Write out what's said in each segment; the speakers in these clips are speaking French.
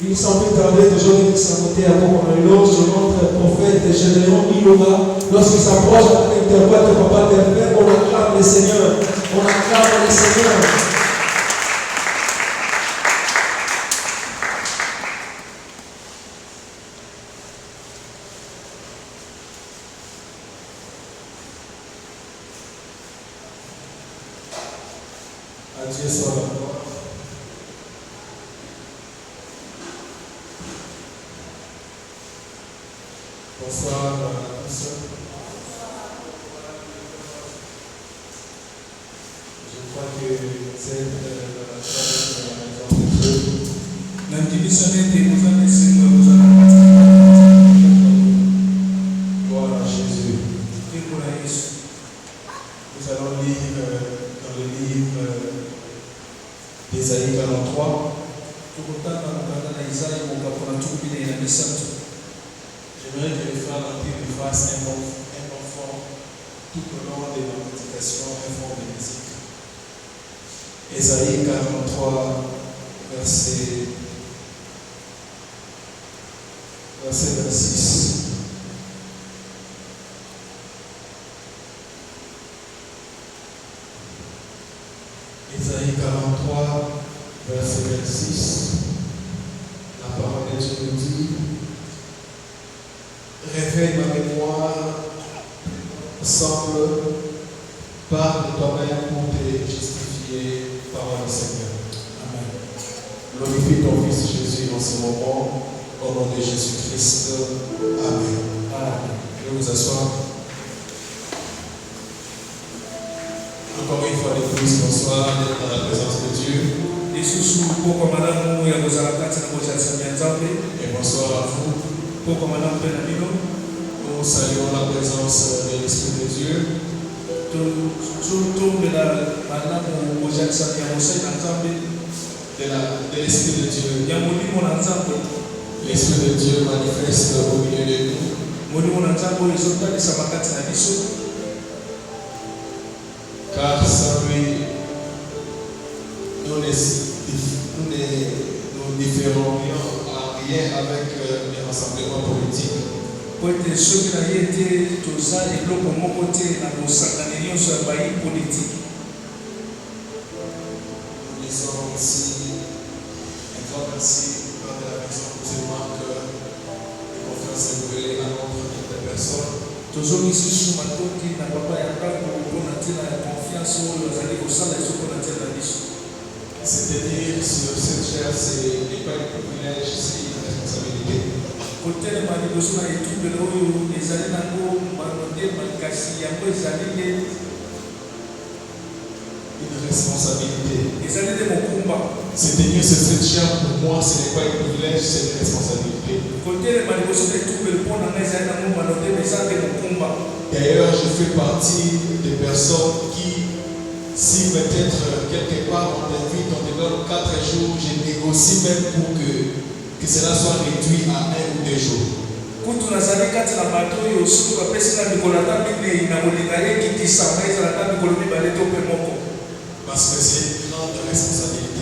Il semble tarder toujours qu'il s'arrêtait à l'autre, notre prophète Gédéon Iloma, lorsqu'il s'approche, interprète, papa, interprète, on acclame le Seigneur. On acclame le Seigneur. À Dieu soit la gloire. Bonsoir à tous. Je crois que vous êtes dans la salle de la maison de Dieu. Gloire à Jésus. Nous allons lire dans le livre d'Ésaïe 43. J'aimerais que les frères nous fassent un bon fort tout au long de la prédication, un fort de musique. Ésaïe 43, verset 26. Ésaïe 43, verset 26, la parole de Dieu nous dit: réveille ma mémoire, semble, parle de toi-même pour te justifier, parole du Seigneur. Amen. Glorifie ton Fils Jésus en ce moment, au nom de Jésus-Christ. Amen. Amen. Je vais vous asseoir. Encore une fois de plus, bonsoir, d'être dans la présence de Dieu. Et bonsoir à vous. Nous saluons la présence de l'Esprit de Dieu. De l'Esprit de Dieu. L'Esprit de Dieu manifeste au milieu de nous. Car sans lui, nous ne différons rien avec les rassemblements politiques. Nous disons aussi un grand merci par de la maison musulmane que les conférences sont brûlées à l'ombre de toutes les personnes. C'est-à-dire sur cette chair, ce n'est pas un privilège, c'est une responsabilité. Une responsabilité. Se tenir sur cette chair pour moi, ce n'est pas un privilège, c'est une responsabilité. D'ailleurs, je fais partie des personnes qui, si peut-être quelque part on t'invite, on te donne 4 jours, je négocie même pour que cela soit réduit à 1 ou 2 jours. Parce que c'est une grande responsabilité.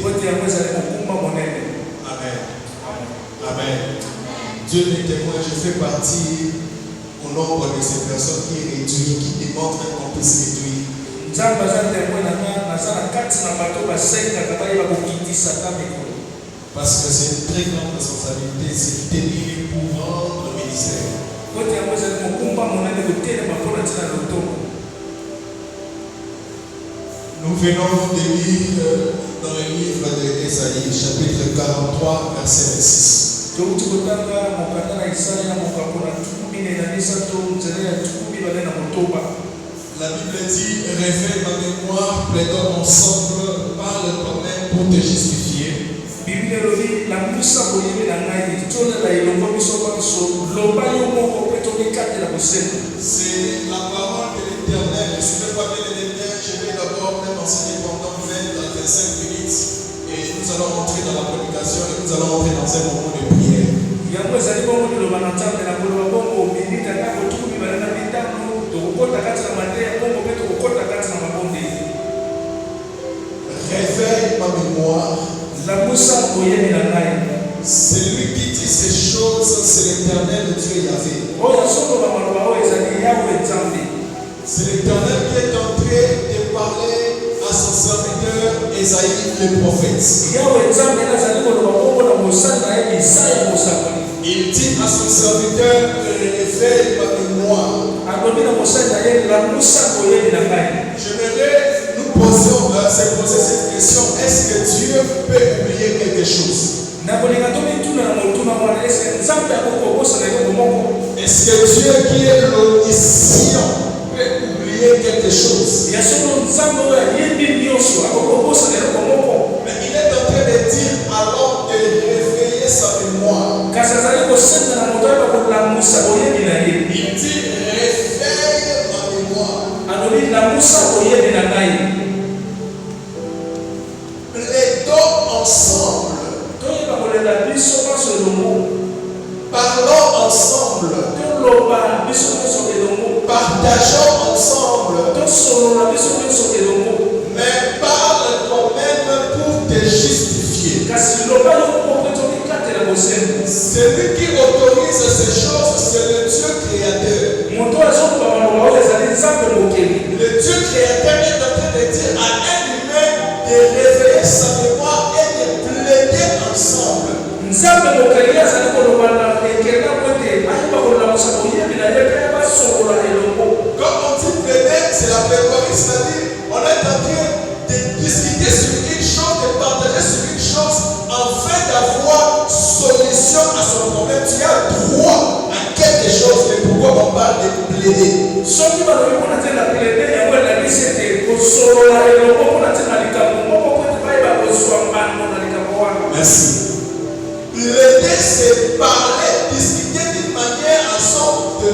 Amen. Amen. Dieu est témoin, je fais partie au nombre de ces personnes qui réduisent, qui démontrent qu'on peut se réduire. Parce que c'est une très grande responsabilité, c'est tenir pour rendre le ministère. Nous venons de lire dans le livre d'Ésaïe, chapitre 43, verset 26. La Bible dit: réveille ma mémoire, plaidons ensemble, parle toi-même pour te justifier. C'est la parole de l'Éternel. Je ne suis pas bien l'Éternel. Je vais d'abord même enseigner pendant 20 à 25 minutes. Et nous allons entrer dans la prédication et nous allons entrer dans un moment de prière. Réveille ma mémoire. Celui qui dit ces choses, c'est l'Éternel Dieu Yahvé. C'est l'Éternel qui est en train de parler à son serviteur Ésaïe le prophète. Il dit à son serviteur: réveille ma mémoire. J'aimerais nous poser cette question: est-ce que Dieu peut oublier quelque chose? Est-ce que Dieu qui est l'omniscient peut oublier quelque chose? Mais il est en train de dire alors de réveiller sa mémoire. Il dit: réveille ma mémoire. Plaidons ensemble. Parlons ensemble. Partageons ensemble. Mais parle toi-même pour te justifier. Celui qui autorise ces choses, c'est le Dieu créateur. Le Dieu créateur est en train de dire à un humain de réveiller sa mémoire et de solution à son problème, tu as droit à quelque chose. Mais pourquoi on parle de plaider? Merci. Plaider, c'est parler, discuter d'une manière ensemble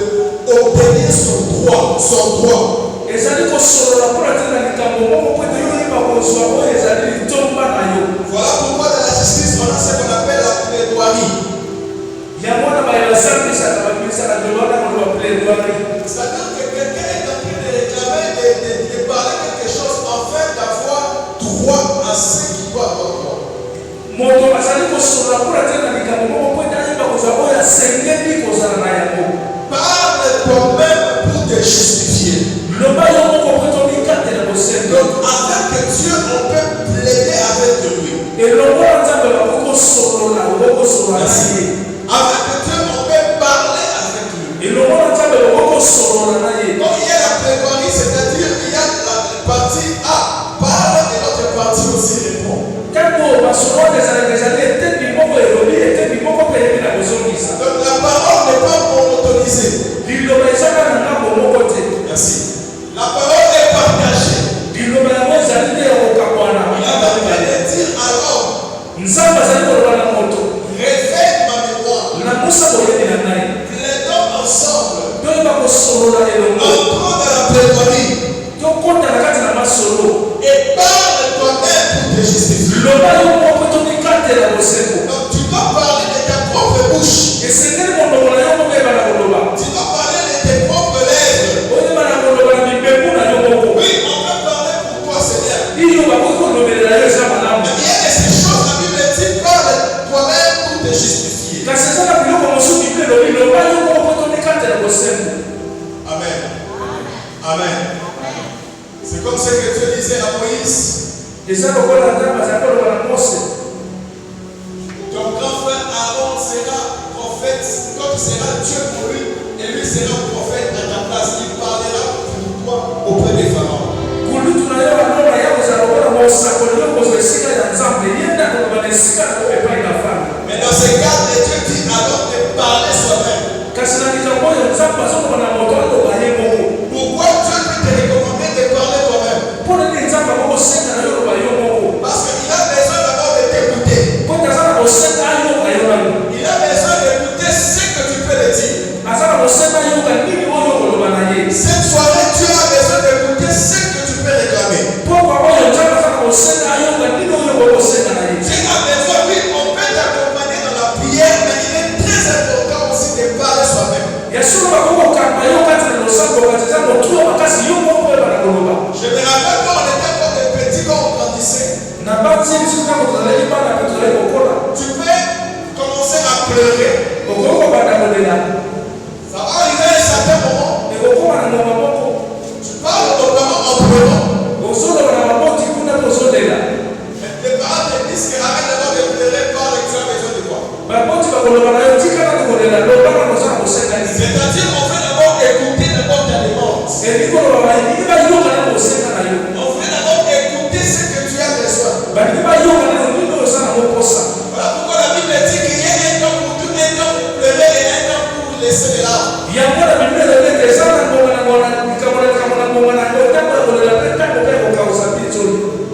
d'obtenir son droit. Son droit. Voilà pourquoi dans la justice, on a ce qu'on appelle la plaidoirie. C'est-à-dire que quelqu'un est en train de réclamer, de parler quelque chose afin d'avoir droit à ce qu'il doit avoir droit. Parle toi-même pour te justifier. Donc avec Dieu, on peut plaider avec lui. Merci. Avec Dieu, on peut parler avec lui. Donc il y a la plaidoirie, c'est-à-dire il y a la partie A parle et l'autre partie aussi répond. Donc la parole n'est pas monotonisée. Merci. La parole est partagée. Il a de dire alors, réveille ma mémoire. Plaidons ensemble. Entrons dans la plaidoirie. Et parle toi-même pour te justifier. Donc tu dois parler de ta propre bouche. Tu dois parler de tes propres lèvres. Oui, on peut parler pour toi, Seigneur. Mais il y a ces choses, la Bible dit, parle toi-même pour te justifier. Amen. Amen. C'est comme ce que Dieu disait à Moïse. Ton grand frère Aaron sera prophète, comme sera Dieu pour lui, et lui sera prophète à ta place. Il parlera pour toi auprès des pharaons. Mais dans ce cas, Dieu dit alors de parler soi-même. Pourquoi Dieu peut te recommander de parler toi-même? Parce qu'il a besoin d'abord de t'écouter. Il a besoin d'écouter ce que tu peux le dire. Cette soirée, Dieu a besoin d'écouter ce que tu peux réclamer. Dieu a besoin, oui, on peut t'accompagner dans la prière, mais il est très important aussi de parler soi-même. Je me rappelle quand on était encore des petits, quand on grandissait. Tu peux commencer à pleurer. Ça va arriver à un certain moment. Tu parles aux parents en pleurant. Les parents te disent que arrête d'abord de pleurer, parle et tu as besoin de quoi? C'est-à-dire qu'on fait d'abord écouter d'abord ta demande. On fait d'abord écouter ce que tu as besoin. Voilà pourquoi la Bible dit qu'il y a un temps pour tout, un temps pour pleurer et un temps pour laisser les larmes.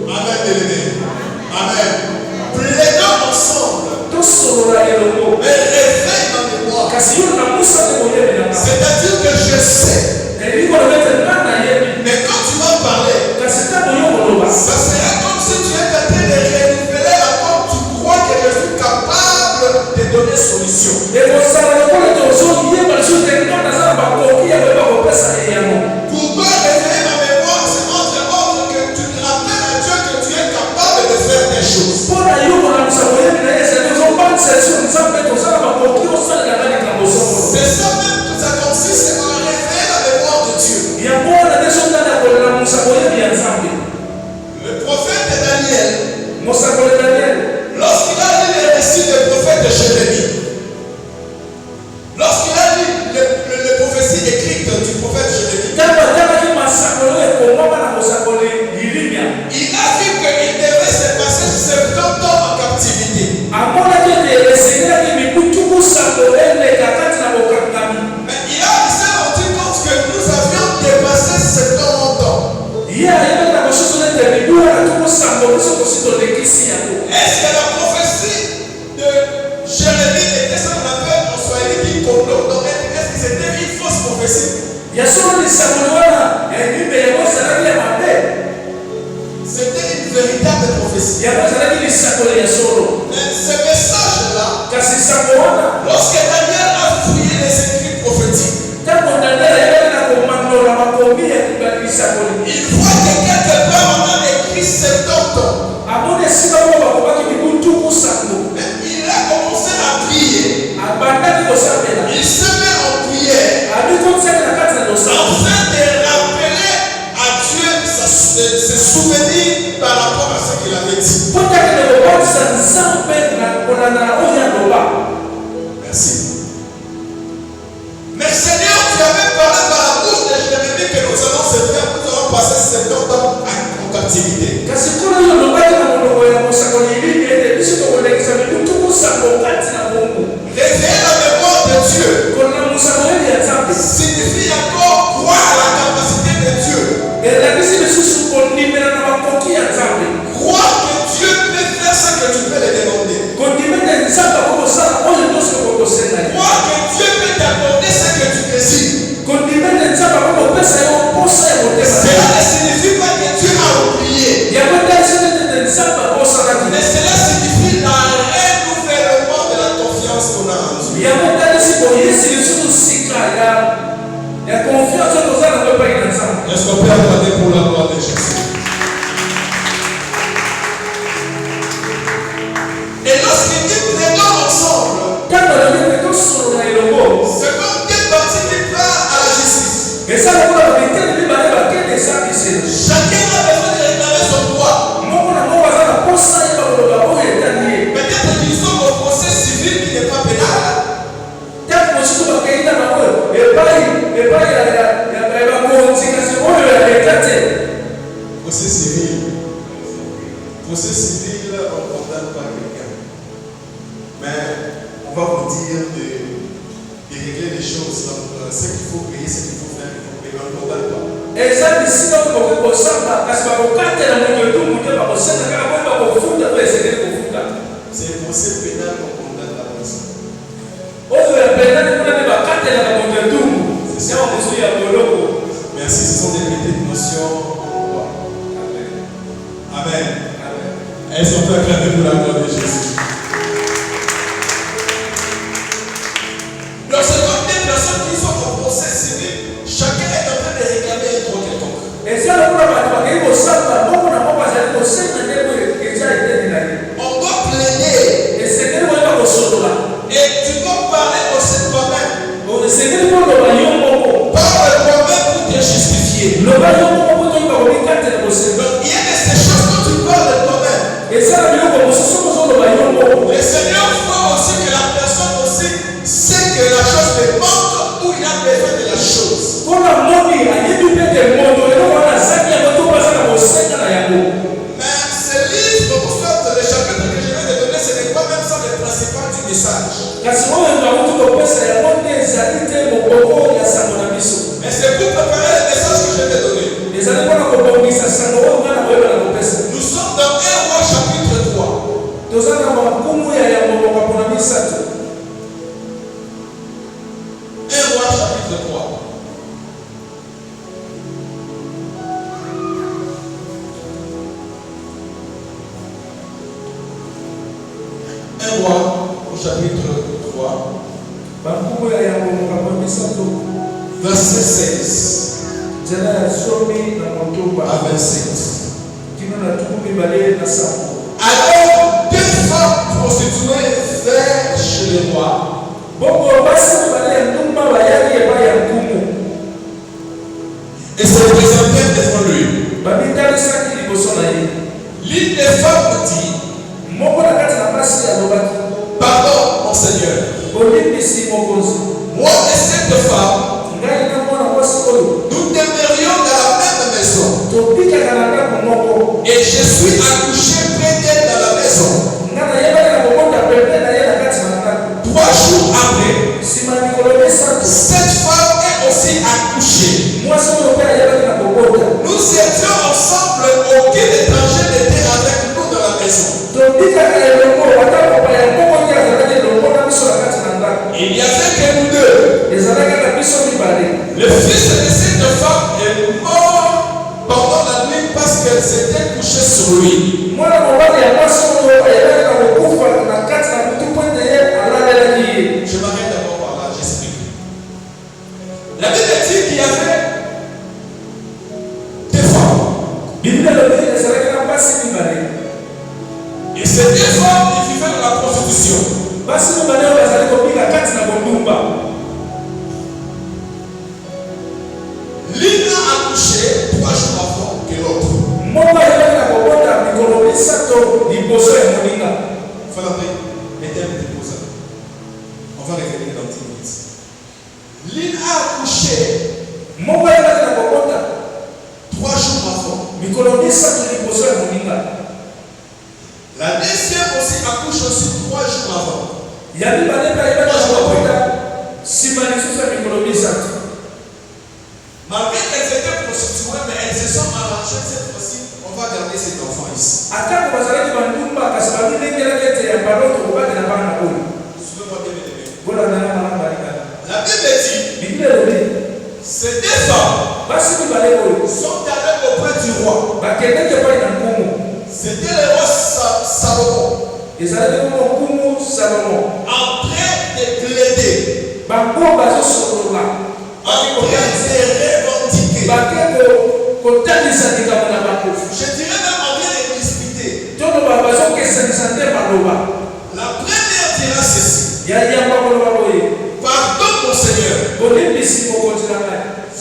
Amen, bien-aimé. Amen. Plaidons ensemble. Mais réveille ma mémoire. C'est-à-dire que je sais. Mais quand tu vas parler, ça sera comme si tu es en train de renouveler encore. Tu crois que je suis capable de donner solution. Pourquoi réveiller ma mémoire? C'est entre autres que tu te rappelles à Dieu que tu es capable de faire des choses. C'est ça même que ça consiste à réveiller la mémoire de Dieu. Le prophète Daniel, lorsqu'il a lu les récits des prophètes Jérémie, ce message-là, lorsque Daniel a fouillé les écrits prophétiques, il voit que quelque part on a écrit 70 ans. Il a commencé à prier. Il se met en prière afin de rappeler à Dieu ses souvenirs par rapport à ce qu'il avait dit. Merci. Mais Seigneur, tu avais parlé par la bouche de Jérémie que nous allons se faire, nous allons passer 70 ans en captivité. Réveiller la mémoire de Dieu signifie encore croire à la capacité de Dieu. Croire que Dieu peut faire ce que tu peux le demander. Croire que Dieu peut t'accorder ce que tu désires. Cela ne signifie pas que Dieu a oublié. Mais cela signifie un renouvellement de la confiance qu'on a en Dieu. Est-ce qu'on peut acclamer pour la gloire de Jésus? Et lorsqu'il dit prions ensemble, c'est comme deux parties qui partent à la justice. Chacun a besoin de réclamer son droit. Peut-être qu'ils sont au procès civil qui n'est pas pénal. Procès civil, on ne condamne pas quelqu'un. Mais on va vous dire de régler les choses. Donc, ce qu'il faut payer, ce qu'il faut faire, il faut payer. On ne condamne pas. C'est le procès pénal qu'on condamne la personne. Merci, ce sont des petites notions. Amen. Est-ce qu'on peut acclamer pour la gloire de Jésus? Donc, c'est comme des personnes qui sont en procès civil, chacun est en train de réclamer un droit quelconque. On doit plaider. Et tu dois parler aussi de toi-même. Parle de toi-même pour te justifier. Donc, il y a de ces choses dont tu parles de toi-même. Le Seigneur voit aussi que la personne aussi sait que la chose ne manque ou il a besoin de la chose. Mais ce livre, pour faire le chapitre que je viens de donner, ce n'est pas même ça le principal du message. Mais c'est pour préparer le message que je vais donner. Nous sommes dans 1 Roi chapitre 3. 1 Roi chapitre 3. Un roi au chapitre 3. Verset 16 à 27. Alors, deux femmes prostituées vinrent chez le roi. Et se présentèrent devant lui. L'une des femmes dit: pardon, mon Seigneur. Moi et cette femme, nous demeurions dans la même maison. Et je suis accouché près d'elle dans la maison. 3 jours après, cette femme est aussi accouchée. Nous étions ensemble, aucun étranger n'était avec nous dans la maison. Il n'y avait que nous deux. dans la prostitution. L'une a accouché 3 jours avant que l'autre. Faut la paix. Mettez un déposant. On va revenir dans 10 minutes. L'une a accouché 3 jours avant. La deuxième aussi accouche aussi 3 jours avant. Malgré qu'elles étaient prostituées, mais elles se sont arrangées cette fois-ci. On va garder cet enfant ici. Suivez-moi bien, bien. La Bible dit, ces 2 femmes sont allées auprès du roi. C'était le roi Salomon. En train de plaider. En train de revendiquer. Je dirais même en train de discuter. La première dira ceci. Pardon mon Seigneur.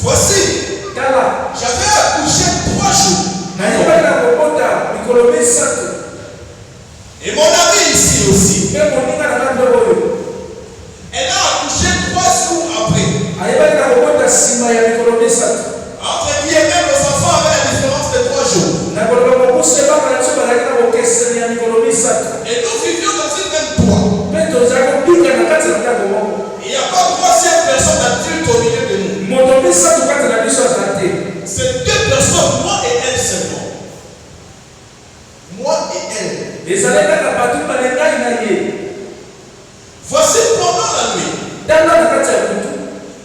Voici. J'avais accouché 3 jours. Et mon ami ici aussi. Elle a accouché 3 jours après. Entre guillemets, nos enfants avaient la différence de 3 jours. Et nous vivions dans une même toit. Il n'y a pas 3e personne adulte au milieu de nous. C'est 2 personnes, moi et elle seulement. Moi et elle. Voici pendant la nuit.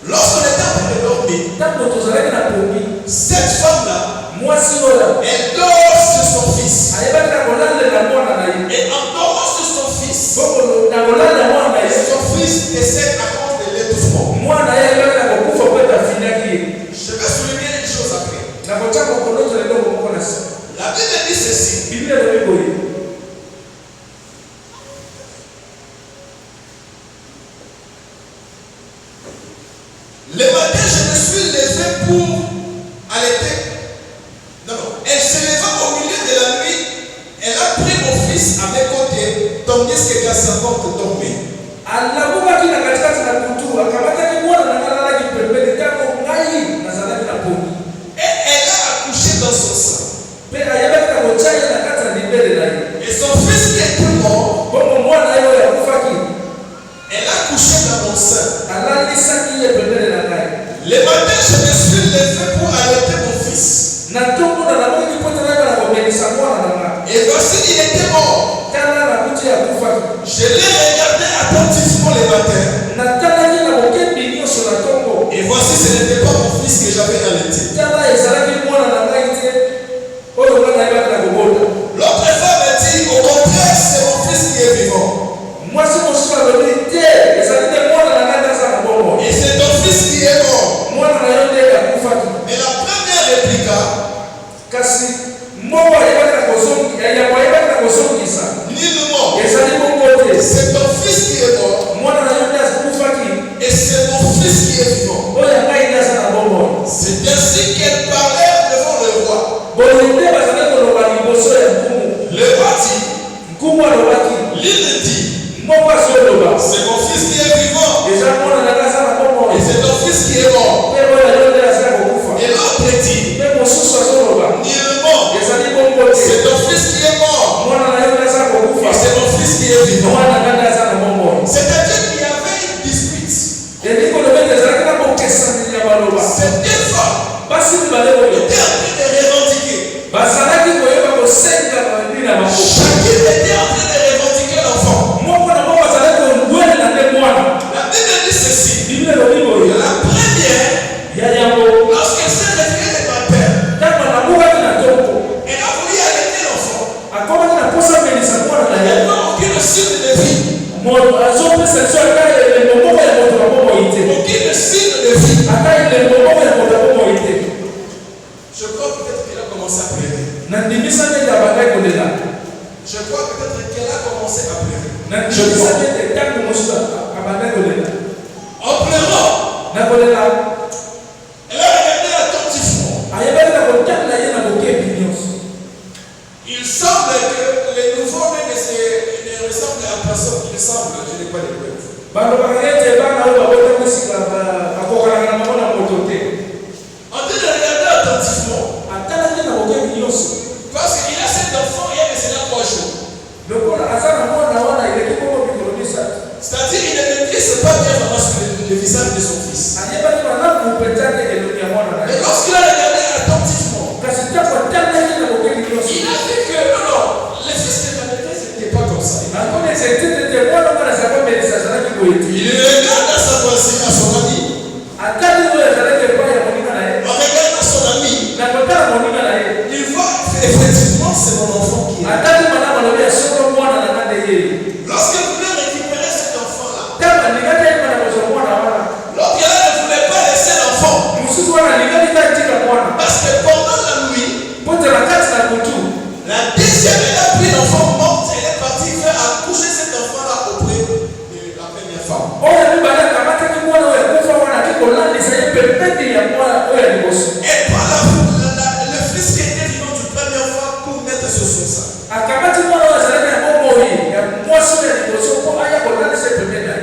Lorsqu'on était en train de dormir, cette femme-là, elle dort sur son fils. Et en dormant sur son fils, son fils décède à cause de l'étouffement. Je vais souligner une chose après. La Bible dit ceci. Le matin, je me suis levé pour allaiter. Non. Elle se leva au milieu de la nuit. Elle a pris mon fils à mes côtés, tandis que la servante dormait. Et elle a accouché dans son sein. Et son fils qui était mort, elle a couché dans mon sein. Le matin, je me suis levé pour allaiter mon fils. Et voici, il était mort. Je l'ai regardé attentivement le matin. Et voici, ce n'était pas mon fils que j'avais allaité. L'autre femme a dit, au contraire, c'est mon fils qui est vivant. Et c'est ton fils qui est mort. Mais la première répliqua, nullement. C'est ton fils qui est mort. Et c'est mon fils qui est vivant. C'est ainsi qu'elle parlait devant le roi. Le roi dit, l'île dit, c'est mon fils qui est vivant. Et c'est ton fils qui est mort. Et l'autre dit, nullement. C'est ton fils qui est mort. Et c'est mon fils qui est vivant. C'est-à-dire qu'il y avait une dispute. Ces 2 femmes étaient en train de revendiquer. Chacune était en train de revendiquer l'enfant. La Bible dit ceci. La première, lorsqu'elle s'est réveillée le matin, elle a voulu allaiter l'enfant. Elle n'a aucune signe de vie. Aucune signe de vie. Je crois peut-être qu'elle a commencé à pleurer. Je crois peut-être qu'elle a commencé à pleurer. Je crois. En pleurant, elle a regardé attentivement. Il semble que les nouveaux-nés ne ressemblent à personne. Il semble, je n'ai pas les preuves. En train de regarder attentivement. Parce qu'il a cet enfant et elle c'est là pour chaud. C'est-à-dire qu'il ne maîtrise pas bien le visage de son fils. Et lorsqu'il a regardé attentivement, il a vu que non, le fils de ma maîtresse n'était pas comme ça. Il regarde à sa voisine, à son ami. En regardant son ami, il voit effectivement c'est mon enfant qui est là. Lorsqu'elle voulait récupérer cet enfant-là, l'autre ne voulait pas laisser l'enfant. Parce que pendant la nuit, la deuxième, elle a pris l'enfant mort, elle est partie faire accoucher cet enfant-là auprès de la première femme. Et par le fils qui était vivant du premier femme pour mettre sur son sein.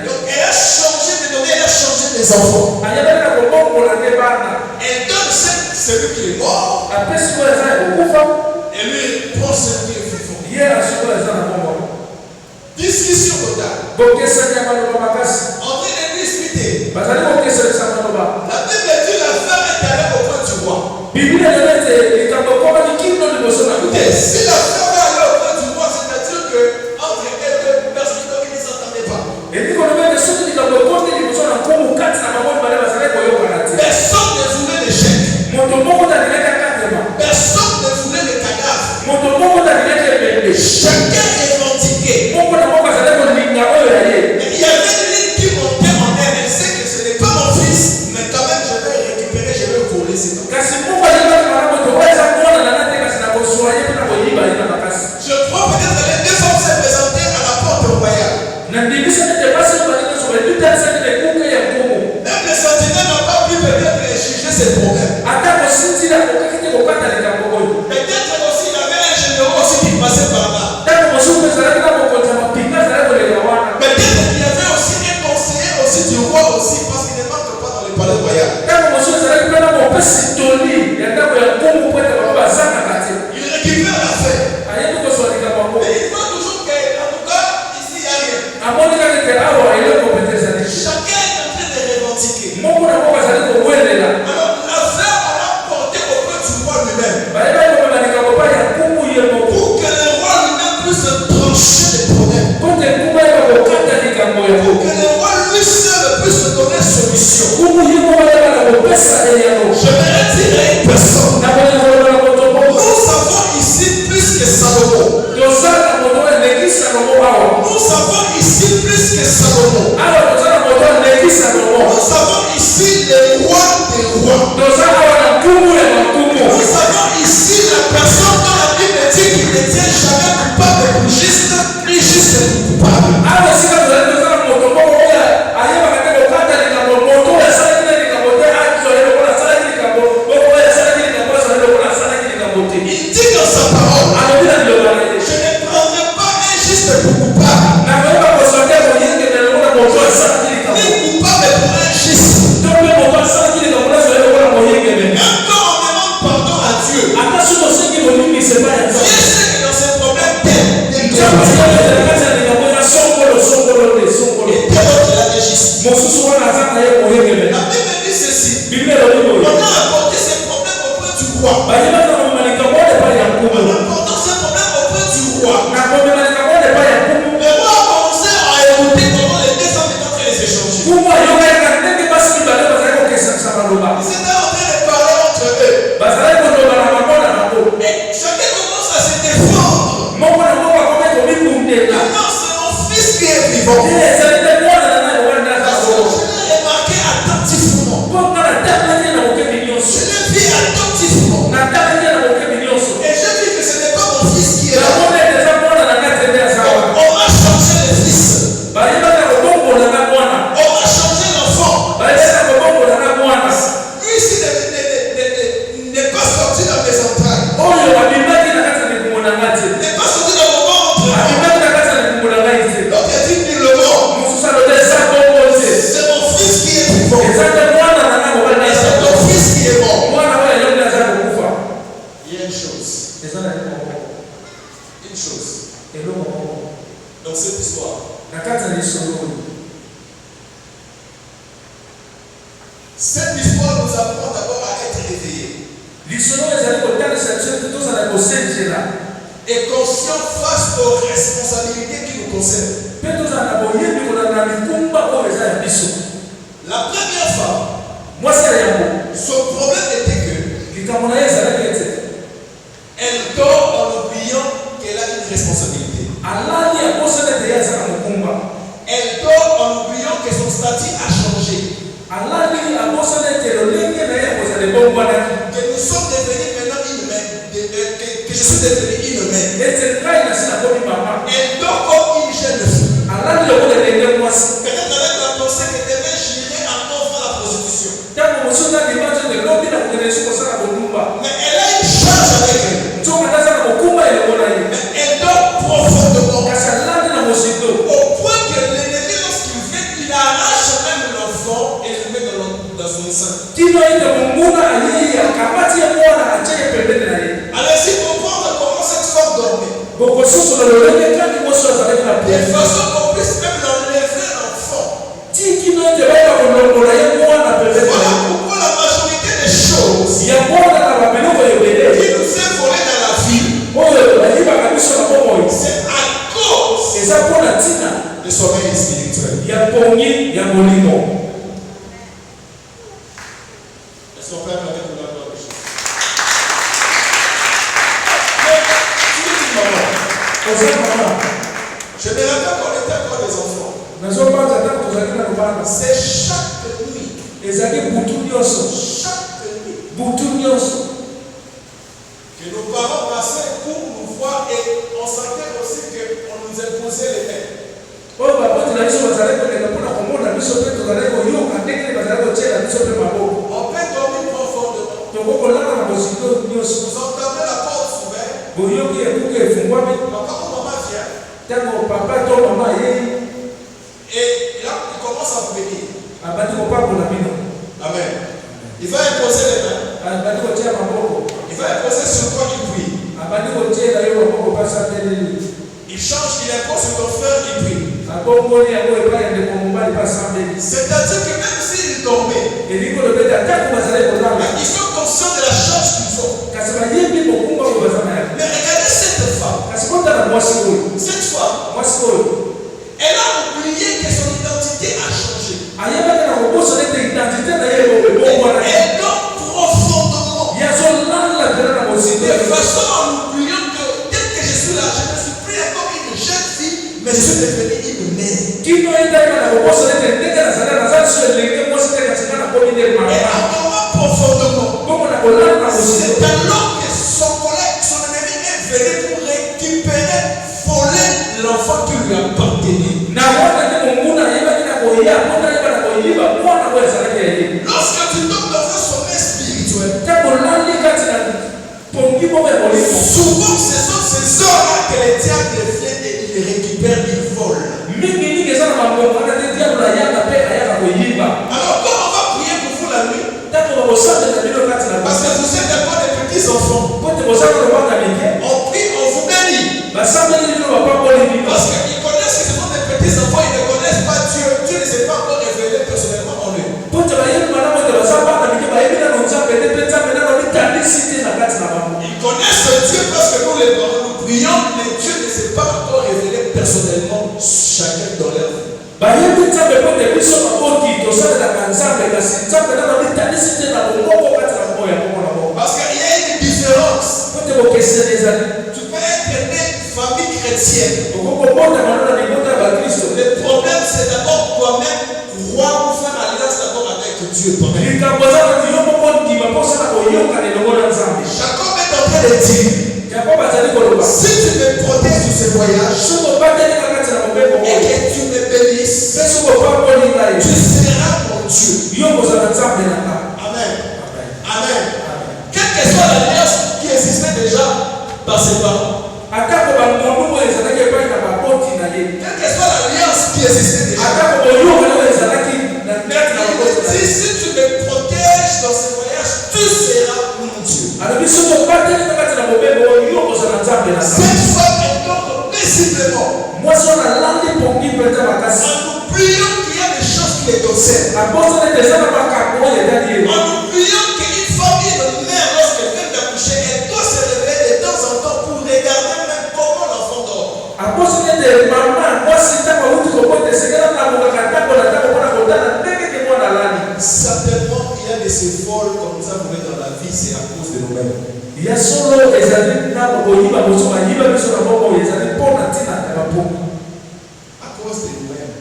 Donc elle a changé de donner, elle a changé des enfants. Elle donne celui qui est mort. Et lui prend celui qui est vivant. Discussion totale. En train de discuter. La Bible dit la femme est allée auprès du roi. Et si la femme est allée auprès du roi, c'est-à-dire que entre elles deux personnes qui ne s'entendaient pas. Personne ne voulait les chèques. Personne ne voulait les cadavres. Chacun revendiquait. Mais il y avait une ligne qui montait en elle. Elle sait que ce n'est pas mon fils, mais quand même je vais récupérer, je vais voler cet enfant. Je crois peut-être que les deux femmes s'est présentées à la porte royale. Même les sentinelles n'ont pas pu peut-être juger ces problèmes. Peut-être aussi il y avait un général aussi qui passait par là. Peut-être qu'il y avait aussi un conseiller aussi du roi aussi parce qu'il ne manque pas dans le palais royal. Il récupère l'affaire. Et il voit toujours que, en tout cas, ici il n'y a rien. Chacun est en train de revendiquer. Alors l'affaire on l'a porté auprès du roi lui-même. Pour que le roi lui-même puisse trancher les problèmes. Pour que le roi lui seul puisse donner solution. Je vais dire à une personne. Nous savons ici plus que Salomon. Nous savons ici plus que Salomon. Nous savons ici les rois des rois. Nous savons ici la personne dont la Bible dit qu'il ne tient jamais coupable pour juste, ni juste pour coupable. Il dit dans sa parole, je ne prendrai pas un juste pour coupable. Ni coupable pour un juste. Même quand on demande pardon à Dieu, Dieu sait que dans ce problème, il y a des justices. La Bible dit ceci. On a apporté ce problème auprès du roi. En apportant ce problème auprès du roi, le roi a commencé à écouter comment les deux hommes étaient en train de s'échanger. Ils étaient en train de parler entre eux. Et chacun commence à se défendre. Maintenant, c'est mon fils qui est vivant. Je l'ai remarqué attentivement. Je l'ai vu attentivement. Et je dis que ce n'est pas mon fils qui est là. Cette histoire nous apprend d'abord à être éveillés. Et conscient face aux responsabilités qui nous concernent. La première femme, son problème était que elle dort en oubliant qu'elle a une responsabilité. Elle dort en oubliant que son statut a changé. Que nous sommes devenus maintenant inhumains. Que je suis devenu inhumain. Elle dort comme une jeune fille. Peut-être avec la pensée que demain j'irai encore faire la prostitution. Mais elle a une charge avec elle. Mais elle dort profondément. Au point que l'ennemi, lorsqu'il vient, il arrache même l'enfant et le met dans son sein. Allez-y comprendre comment cette femme dormait. De façon qu'on puisse même l'enlever l'enfant. Voilà pourquoi la majorité des choses qui nous est volé dans la vie, c'est à cause du sommeil spirituel. Est-ce qu'on peut avec la gloire de Jésus? Je me rappelle qu'on était encore des enfants. C'est chaque nuit. Chaque nuit. Que nos parents passaient pour nous voir et on sentait aussi qu'on nous imposait les mains. On peut dormir profondément. Vous entendez la porte s'ouvrir. Papa ou maman vient. Et là, il commence à venir. Amen. Il va imposer les mains. Il va imposer sur toi une pluie. Il change, il impose sur ton frère une pluie. C'est-à-dire que même s'ils dormaient, ils sont conscients de la charge qu'ils ont. Mais regardez cette femme. Cette femme, elle a oublié que son identité a changé. Elle dort profondément. De façon en oubliant que dès que je suis là, je ne suis plus encore une jeune fille, mais je suis devenue une mère. Et en dormant profondément, c'est alors que son collègue, son ennemi est venu pour récupérer, voler l'enfant qui lui appartenait. Lorsque tu tombes dans un sommeil spirituel, souvent ce sont ces heures-là que les diables viennent et ils récupèrent, ils volent. Alors quand on va prier pour vous la nuit, parce que vous êtes d'abord des petits enfants, on prie, on vous bénit. Parce qu'ils connaissent que ce sont des petits enfants, ils ne connaissent pas Dieu. Dieu ne s'est pas encore révélé personnellement en eux. Ils connaissent Dieu parce que nous les parents nous prions, mais Dieu ne s'est pas encore révélé personnellement chacun dans leur vie. Parce qu'il y a une différence. Tu peux être né famille chrétienne. Le problème c'est d'abord toi-même croire ou faire alliance d'abord avec Dieu. Jacob est en train de dire, si tu me protèges de ce voyage et que tu me bénisses, tu seras mon Dieu. Amen. Amen. Quelle que soit l'alliance qui existait déjà par ses parents, quelle que soit l'alliance qui existait déjà, si tu me protèges dans ce voyage, tu seras mon Dieu. Cette femme est donc paisiblement. oublions qu'il y a des choses qui les concernent. En oubliant qu'une femme et une mère, lorsqu'elle vient d'accoucher, elle doit se réveiller de temps en temps pour regarder même comment l'enfant dort. Certainement, il y a des efforts comme nous avons dans la vie, c'est à cause de nous-mêmes. À cause de nous-mêmes.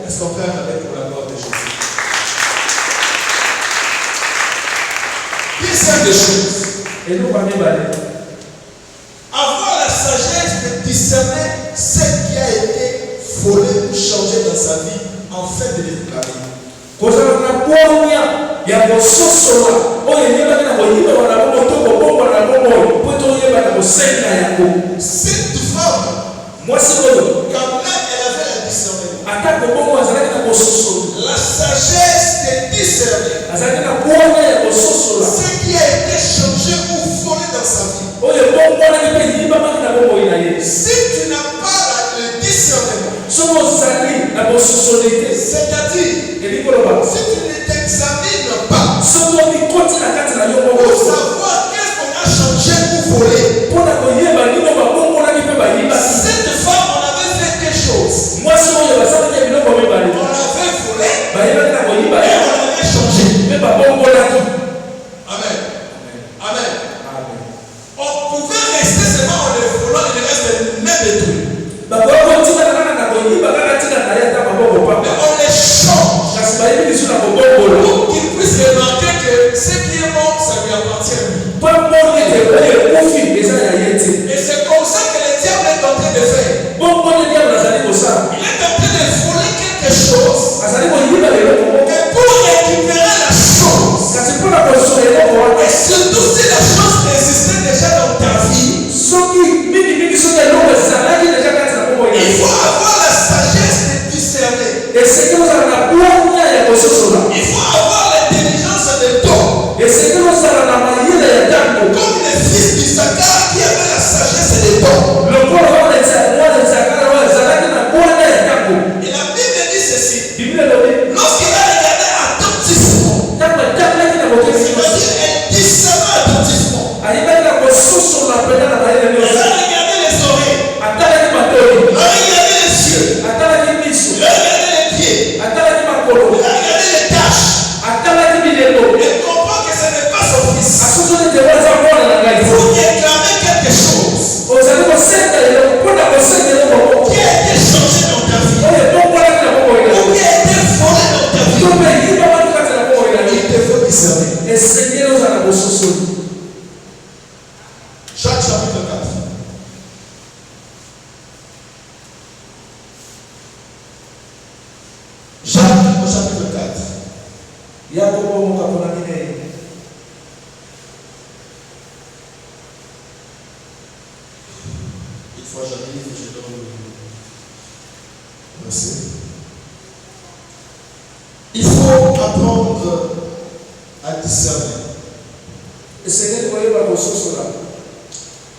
Est-ce qu'on peut aller pour la gloire de Jésus? Deuxième des choses. Avoir la sagesse de discerner ce qui a été volé ou changé dans sa vie, en fait de déclarer. Si tu femme, moi c'est quand même elle avait la discernement. La sagesse de discerner ce qui a été changé ou volé dans sa vie. Si tu n'as pas le discernement, c'est-à-dire si tu ne t'examines pas pour savoir qu'est-ce qu'on a changé ou volé, cette femme on avait fait quelque chose, on avait volé et on avait changé. Amen. Amen. On pouvait rester seulement en le volant et le reste même détruit. Mais on les change pour qu'ils puissent remarquer que ce qui est mort, ça lui appartient. Et c'est comme ça que le diable est en train de faire. Il est en train de voler quelque chose. Et pour récupérer la chose, et surtout si la chose existait déjà dans ta vie, il faut avoir la sagesse de discerner. Il faut avoir l'intelligence de don. Comme le fils d'Issachar qui avait la sagesse de don. Et la Bible dit ceci. Lorsqu'il a regardé attentivement, c'est-à-dire elle discernait attentivement. Elle a regardé les oreilles. Elle a regardé les yeux. Elle a regardé les pieds. Elle a regardé les taches. Elle comprend que ce n'est pas son fils. Vous réclamez quelque chose qui a été changé dans ta vie, ou qui a été volé dans ta vie. Il te faut discerner. Jacques chapitre 4. Jacques au chapitre 4. Une fois j'arrive, je donne le verset. Il faut apprendre à discerner.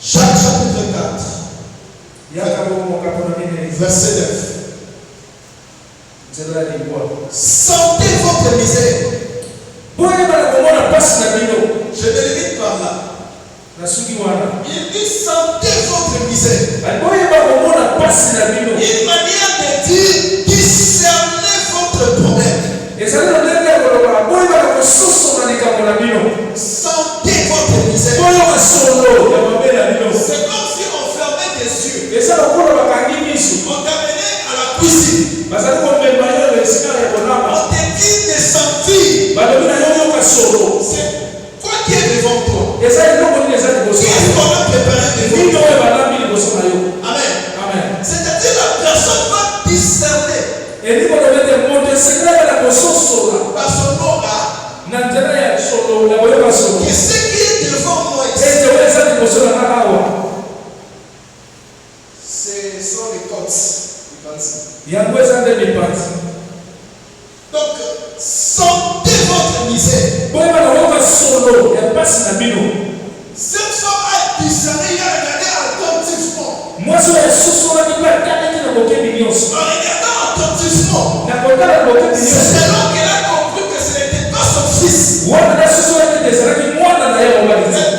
Jacques chapitre 4. Verset 9. Sentez votre misère. Je me limite par là. Il dit sentez votre misère. Une manière de dire discernez votre problème. Sentez votre misère. C'est comme si on fermait des yeux. On t'amenait à la cuisine. On te dit de sentir. C'est quoi qui est devant toi? Qu'est-ce qu'on a préparé devant toi? Amen. C'est-à-dire la personne va discerner par son aura que ce qui est devant moi ici, ce sont les côtes. Donc, sentez votre misère. Cette femme a discerné, il a regardé attentivement. En regardant C'est alors qu'elle a compris que ce n'était pas son fils.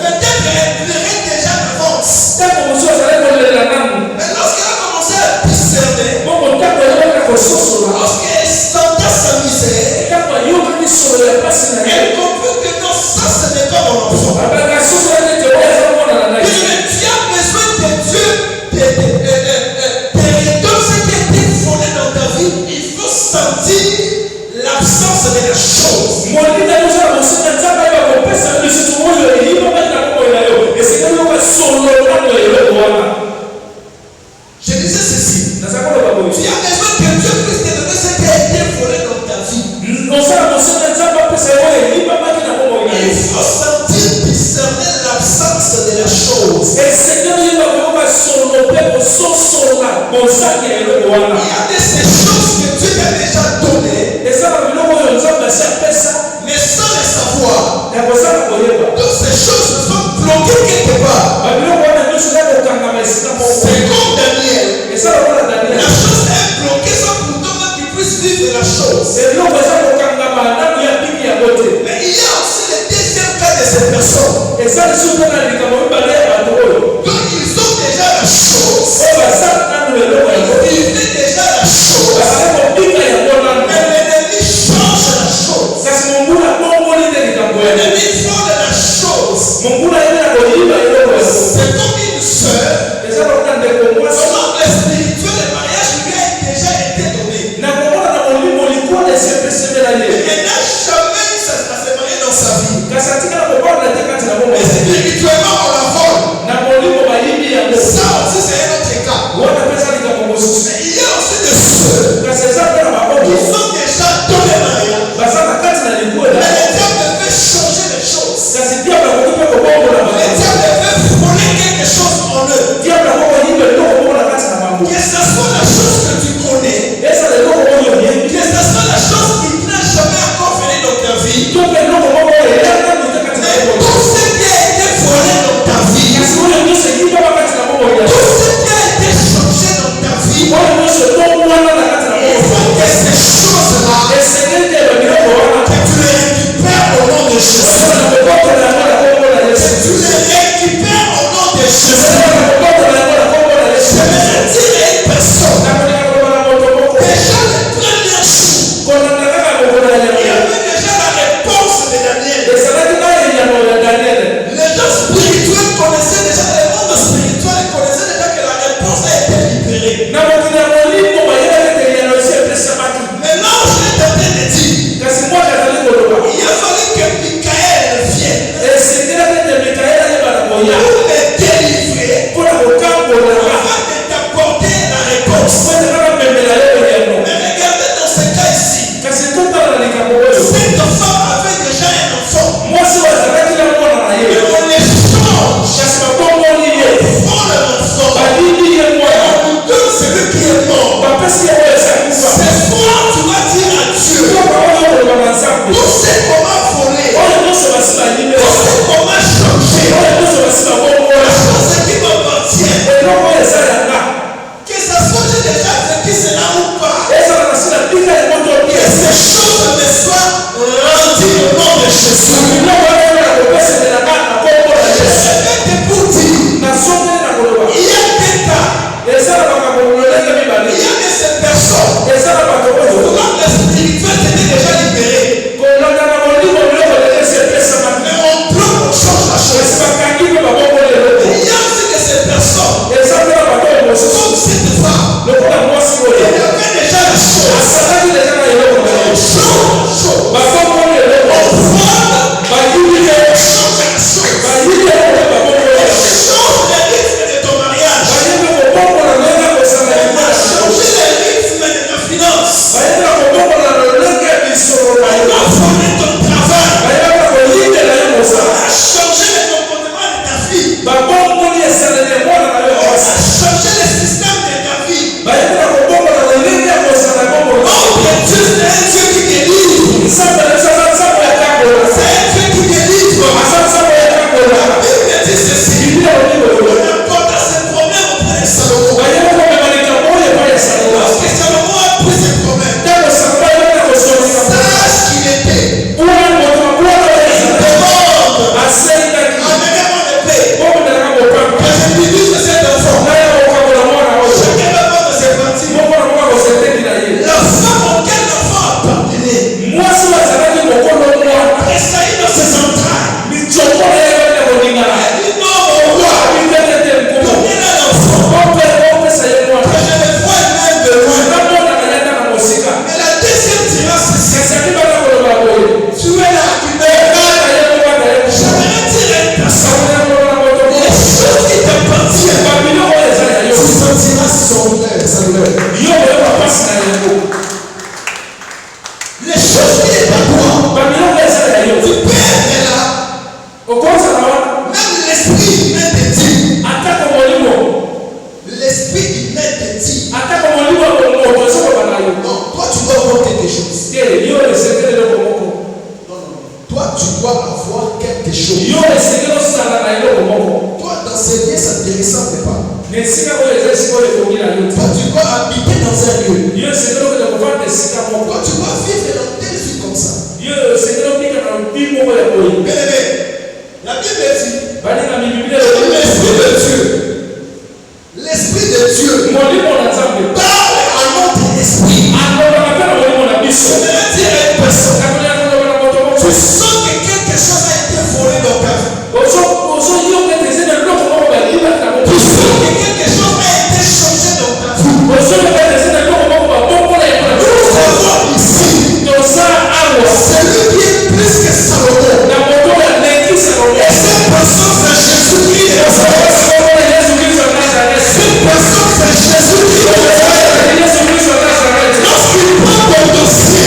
Peut-être qu'elle pleurait déjà d'avance. Mais lorsqu'elle a commencé à discerner, lorsqu'elle sentait sa misère, elle comprit que non, ça ce n'est pas mon enfant. Tu as besoin de Dieu, comme ce qui était fondé dans ta vie, il faut sentir l'absence de la chose. Je disais ceci. Tu as besoin que Dieu puisse te donner ce qui a été fondé dans ta vie. Il faut sentir discerner l'absence de la chose. Il y a de ces choses que Dieu t'a déjà données, mais sans le savoir. Donc ces choses sont bloquées quelque part. C'est comme Daniel. La chose est bloquée sans pourtant qu'il puisse vivre de la chose. Mais il y a aussi le deuxième cas de ces personnes. Donc ils ont déjà la chose. Ils vivaient déjà la chose. Mais l'ennemi change la chose. L'ennemi font de la chose. C'est comme une sœur. Selon le spirituel, le mariage lui a déjà été donné. Elle n'a jamais eu à se marier dans sa vie. Mais spirituellement, on la vole. Ça aussi, c'est un autre cas. Mais il y a aussi des sœurs qui sont déjà données mariage. Mais le diable veut changer les choses. Le diable veut voler quelque chose en eux. Que ce soit la chose que tu connais, que ce soit la chose qui n'a jamais encore venu dans ta vie, mais tout ce qui a été volé dans ta vie, tout ce qui a été changé dans ta vie, il faut que ces choses-là, que tu les récupères au nom de Jésus. Que tu les récupères au nom de Jésus. Je vais dire à une personne, déjà le premier jour, il y avait déjà la réponse de Daniel. Les gens spirituels connaissaient déjà, le monde spirituel connaissait déjà que la réponse a été libérée. Quand tu vas vivre dans telle vie comme ça. Bien aimé, la Bible dit l'Esprit de Dieu parle à notre esprit. Je vais dire à une personne, tu sens que quelque chose a été volé dans ta vie. Tu sens que quelque chose a été changé dans ta vie. Nous avons ici celui qui est plus que Salomon. Et cette personne c'est Jésus-Christ. Cette personne c'est Jésus-Christ. Lorsqu'il prend ton dossier,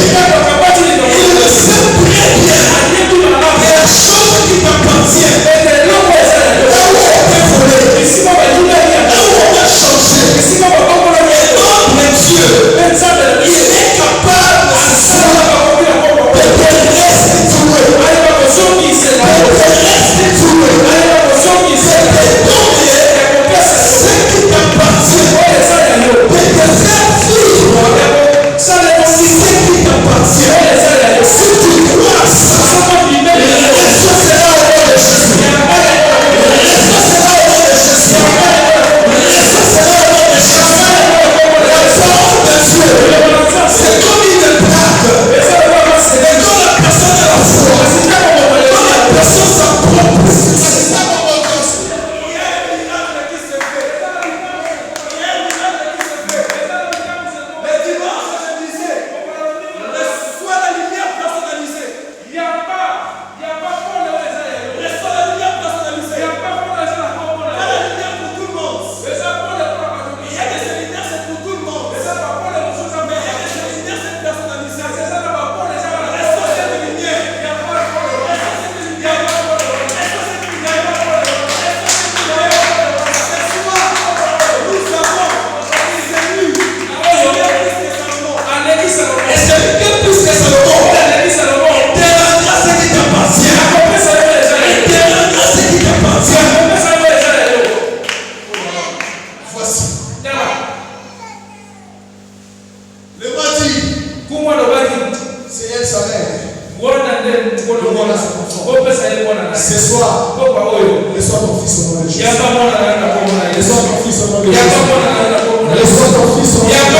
il le sait très bien. Il y a des choses qui t'appartiennent. Là où on peut voler, là où on peut changer. Et notre Dieu, il est capable de savoir de te restituer. Ce soir, reçois ton fils au nom de Jésus. Reçois ton fils au nom de Jésus. Reçois ton fils au nom de Jésus.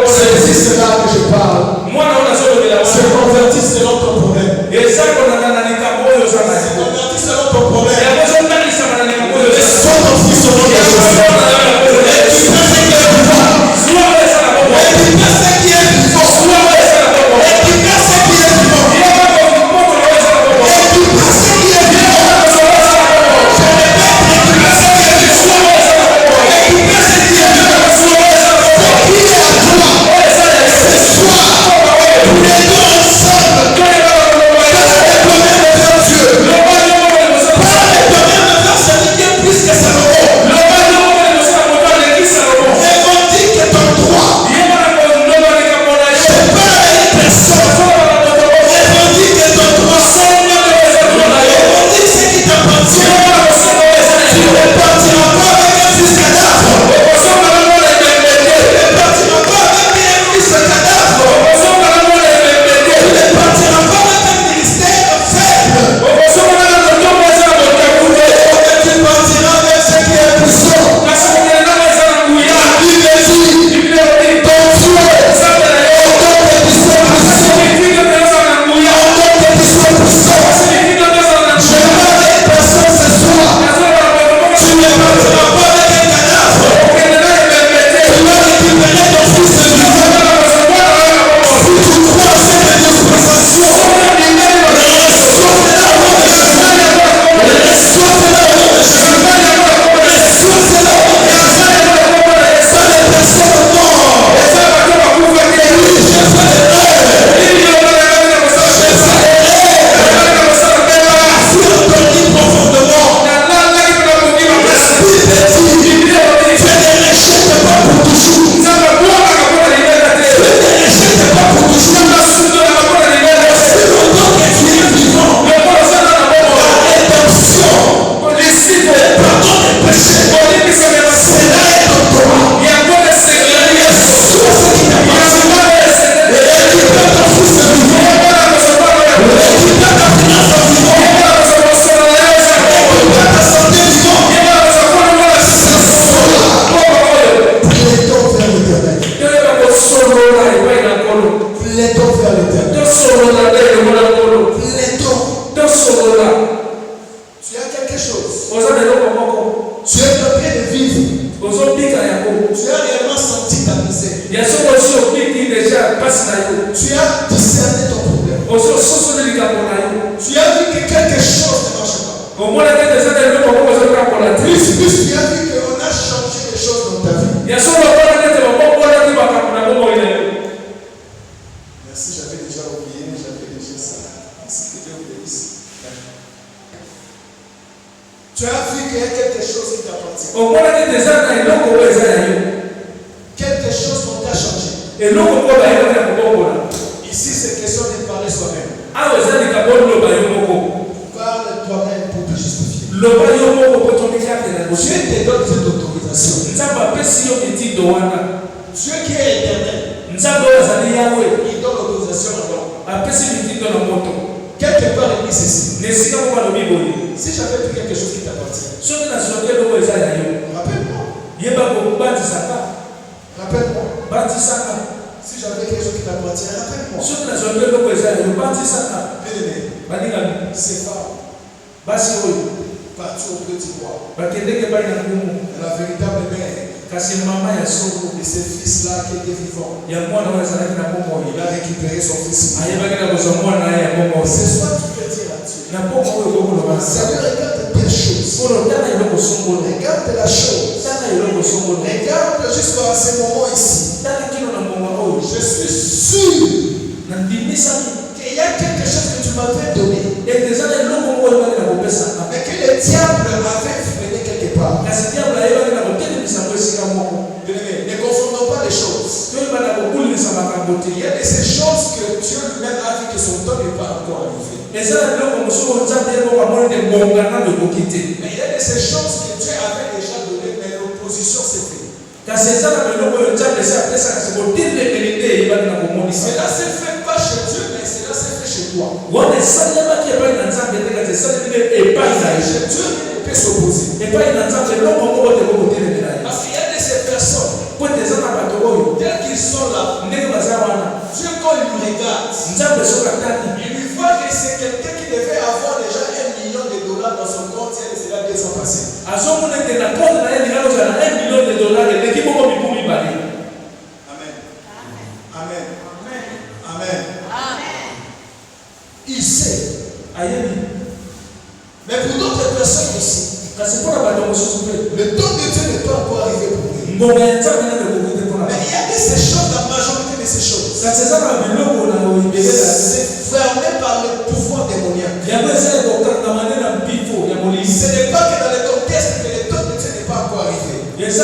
C'est ici cela que je parle. Se convertir selon ton problème. Se convertir selon ton problème. Reçois ton fils au nom de Jésus. Yeah. as discerné ton problème. Tu as vu que quelque chose ne marche pas. Plus tu as vu qu'on a changé les choses dans ta vie. Merci, j'avais déjà oublié, j'avais déjà ça. Merci que Dieu vous bénisse. Tu as vu qu'il y a quelque chose qui t'appartient. Quelque chose qu'on t'a changé. Ici, c'est question de parler soi-même. Parle toi-même pour te justifier. Dieu te donne cette autorisation. Dieu qui est éternel, il donne l'autorisation à l'homme. Quelque part, il dit ceci. Si j'avais vu quelque chose qui t'appartient, rappelle-moi. Rappelle-moi. Si j'avais quelque chose qui t'appartient, rappelle-moi. Bien-aimé, c'est pas parti au petit roi. La véritable mère de ce fils-là qui était vivant, il a récupéré son fils. Ce soir, tu peux dire à Dieu, Seigneur, regarde telle chose. Regarde la chose. Regarde jusqu'à ce moment ici. Je suis sûr qu'il y a quelque chose que tu m'avais donné, mais que le diable avait freiné quelque part. Ne confondons pas les choses. Il y a de ces choses que Dieu lui-même a vu que son temps n'est pas encore arrivé. Mais il y a de ces choses que Dieu avait déjà données, mais l'opposition s'est faite. Cela ne s'est fait pas chez Dieu, mais cela s'est fait chez toi. Chez Dieu, il peut s'opposer. Parce qu'il y a de ces personnes, dès qu'ils sont là, Dieu, quand il nous regarde, il lui voit que c'est quelqu'un qui devait avoir déjà $1 million dans son compte, il y a déjà 2 ans passés. Amen. Amen. Il sait. Mais pour d'autres personnes aussi, le temps de Dieu n'est pas encore arrivé pour eux. Mais il y a de ces choses, la majorité de ces choses, c'est fermé par le pouvoir démoniaque. Ce n'est pas que dans le contexte que le temps de Dieu n'est pas encore arrivé. Mais c'est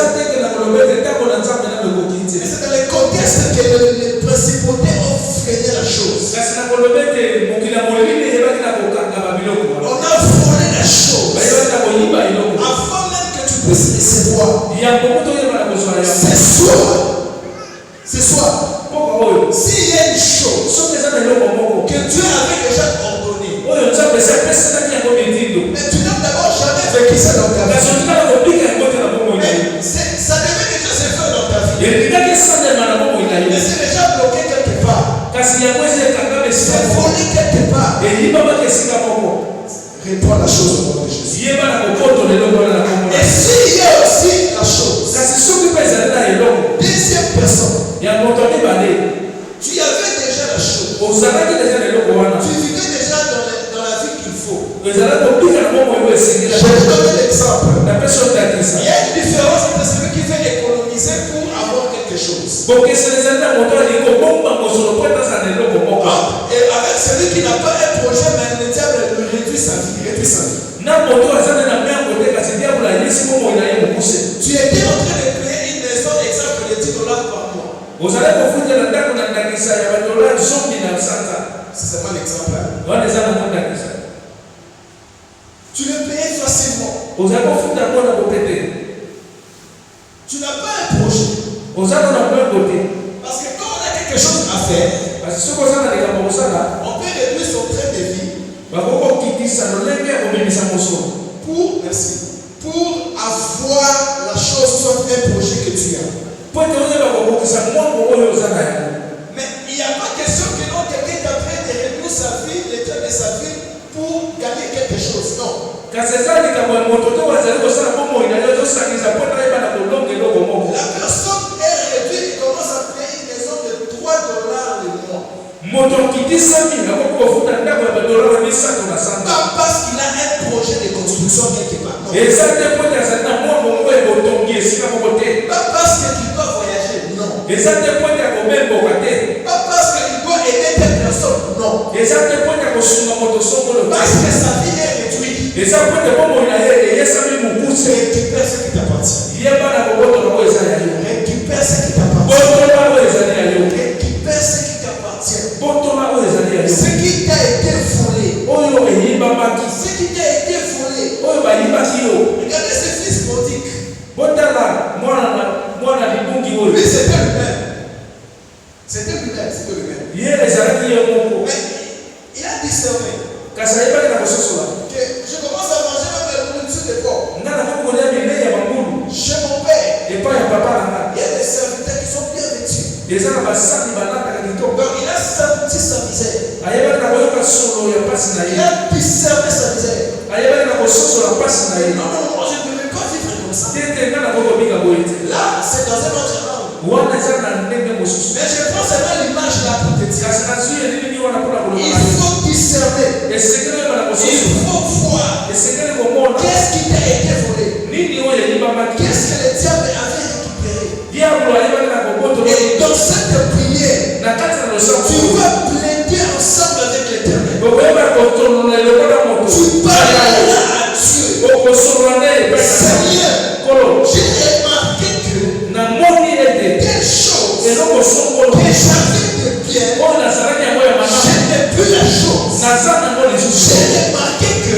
dans le contexte que les principautés ont freiné la chose. On a volé la chose avant même que tu puisses recevoir. Ce soir, s'il y a une chose que Dieu avait déjà ordonnée, mais tu n'as d'abord jamais vécu ça dans ta vie. Mais ça devait déjà se faire dans ta vie. Mais c'est déjà bloqué quelque part. C'est volé quelque part. Réponds à la chose au nom de Jésus. Et s'il y a aussi la chose, deuxième personne, tu avais déjà la chose. Tu vivais déjà dans la vie qu'il faut. Je vais donner l'exemple. Il y a une différence entre celui qui fait économiser pour avoir quelque chose. Et avec celui qui n'a pas un projet, mais le diable lui réduit sa vie. Tu étais en train de payer une maison, exemple de $10 par mois. C'est seulement l'exemple. Tu le payais facilement. Tu n'as pas un projet. Parce que quand on a quelque chose à faire, on peut réduire son train de vie pour avoir la chose, soit un projet que tu as. Mais il n'y a pas question que non, quelqu'un est en train de réduire sa vie, le train de sa vie pour gagner quelque chose. Non. La personne est réduite et commence à payer Pas parce qu'il a un projet de construction quelque part. Non. Pas parce qu'il doit voyager. Non. Pas parce qu'il doit aider telle personne. Non. Parce que sa vie est réduite. Récupère ce qui t'appartient. Récupère ce qui t'appartient. Récupère ce qui t'appartient. Ce qui t'a été volé. Ce qui t'a été volé. Regardez ce fils prodigue. Lui, c'était lui-même. C'était lui-même. Mais il a discerné. Que je commence à manger même la nourriture de porc. Chez mon père, il y a des serviteurs qui sont bien vêtus. Donc il a senti sa misère. Il a discerné sa misère. Non, moi je ne peux pas vivre comme ça. Là, c'est dans un autre langue. Mais je prends seulement l'image là pour te dire. Il faut discerner. Il faut voir. Qu'est-ce qui t'a été volé? Qu'est-ce que le diable avait récupéré? Et dans cette prière, tu vas plaider ensemble avec l'Éternel. Tu parleras à Dieu. Seigneur, j'ai remarqué que telle chose que j'avais de bien, je n'ai plus la chose. J'ai remarqué que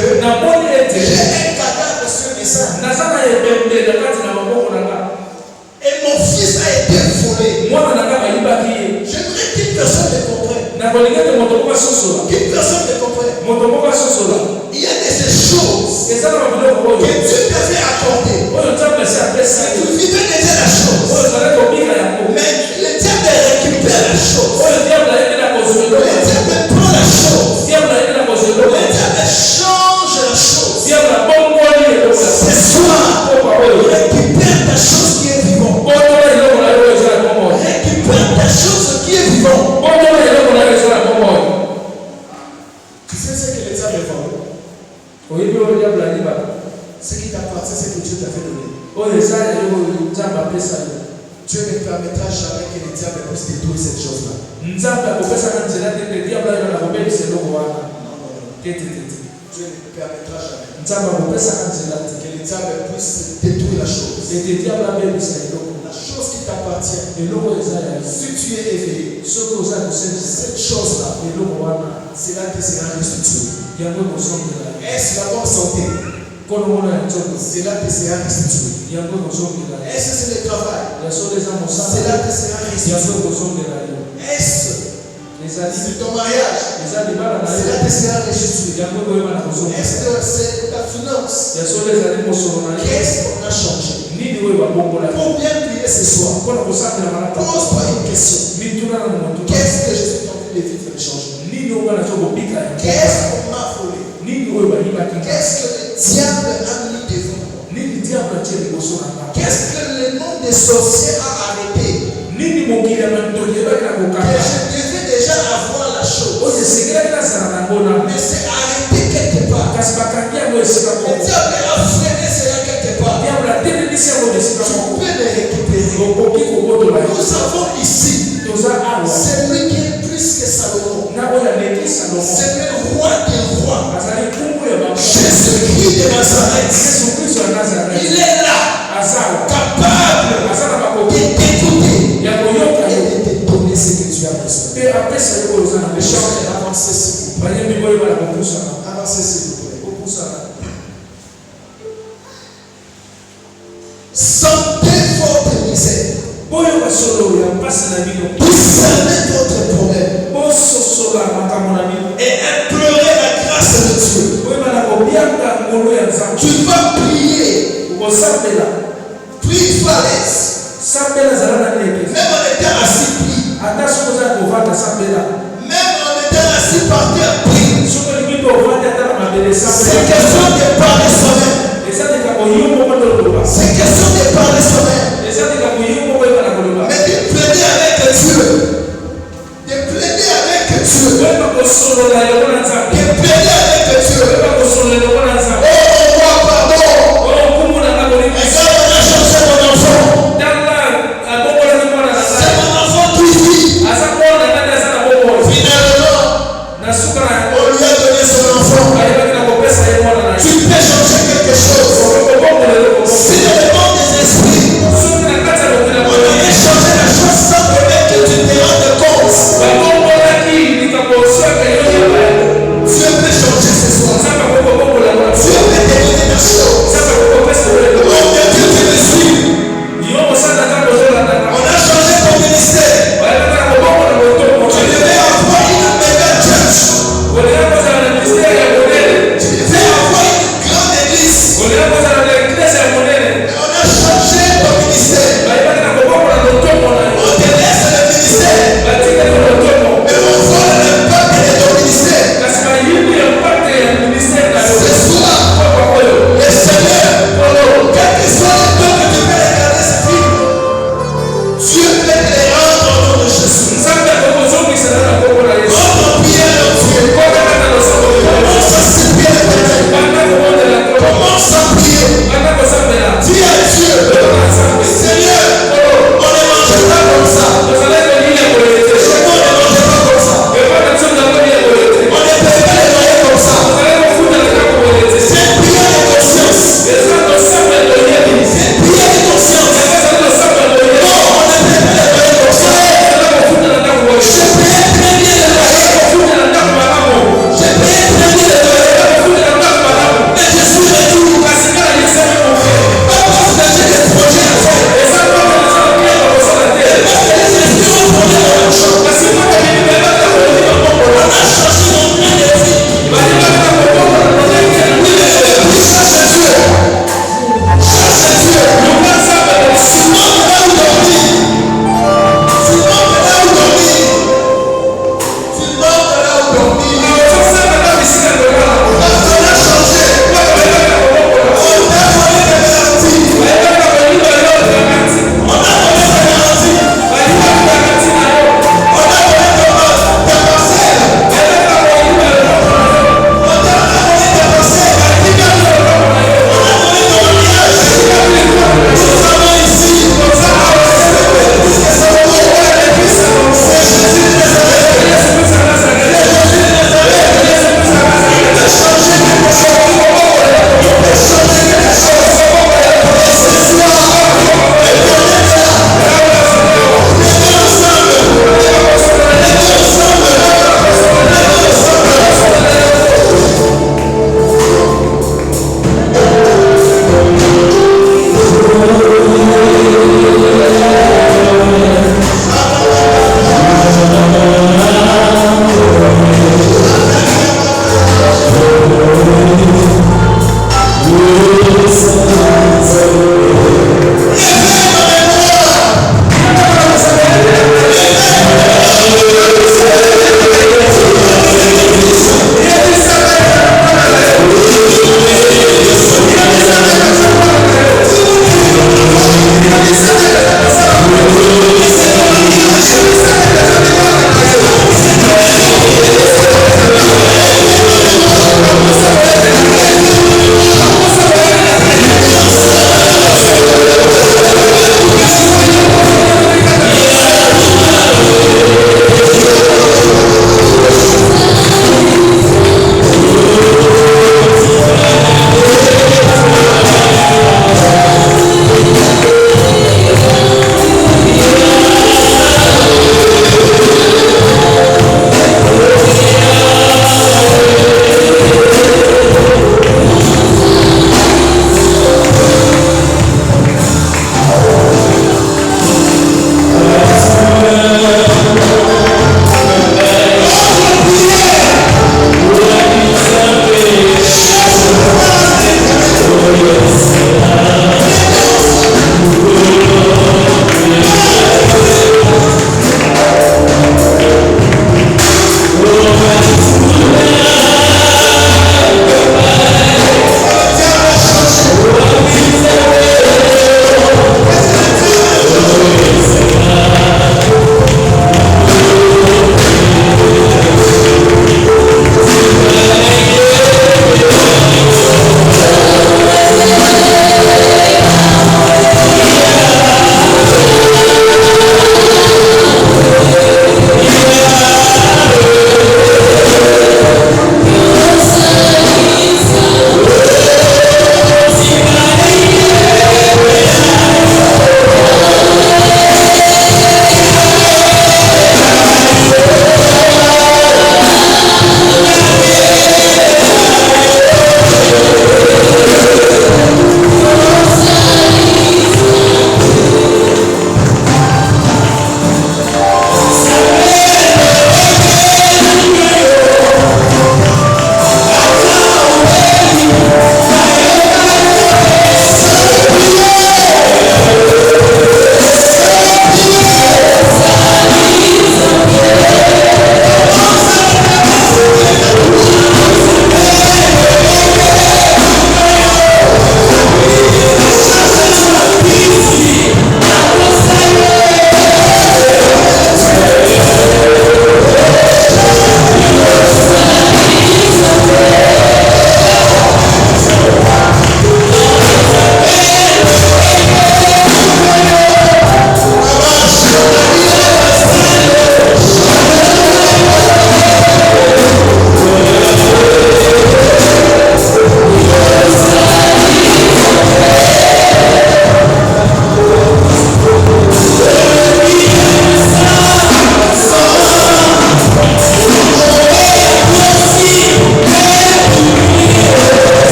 j'ai un cadavre sur mes seins. Et mon fils a été volé. J'aimerais qu'une personne me comprenne. Qu'une personne me comprenne. Il y a des choses que Dieu t'avait accordées. Si tu vivais déjà la chose, mais le diable récupère la chose. Le diable prend la chose. Le diable change la chose. Ce soir, récupère ta chose qui est vivante. Récupère ta chose qui est vivante. Tu sais ce que le diable fait? Ce qui t'appartient, c'est que Dieu t'a fait donner. Dieu ne permettra jamais que le diable puisse détruire cette chose-là. Non. Dieu ne permettra jamais que le diable puisse détruire la chose. La chose qui t'appartient. Si tu es éveillé, cette chose-là, cela te sera restitué. Est-ce la bonne santé? Cela te sera restitué. Est-ce que c'est le travail? Cela te sera restitué. Est-ce c'est ton mariage? Cela te sera restitué. Est-ce que c'est ta finance? Qu'est-ce qu'on a changé? Pour bien prier ce soir, pose-toi une question. Qu'est-ce que je suis en train de vivre de changement? Qu'est-ce qu'on m'a volé? Qu'est-ce que le diable a mis devant moi? Qu'est-ce que le nom des sorciers a arrêté? Que je devais déjà avoir la chose. Mais c'est arrêté quelque part. Le diable a freiné cela quelque part. Tu peux les récupérer. Nous avons ici celui qui est plus que Salomon. C'est le roi des rois. Jésus-Christ de Nazareth. Il est là, capable de t'écouter et de te donner ce que tu as besoin. Avancez s'il vous plaît. Avancez s'il vous plaît. Sentez votre misère. Discernez votre problème. Et implorez la grâce de Dieu. Tu vas prier. Prie falaise. Même en étant assis, prie. Même en étant assis par terre, prie. C'est question de parler soi-même. C'est question de parler soi-même. Mais de plaider avec Dieu. De plaider avec Dieu. solo na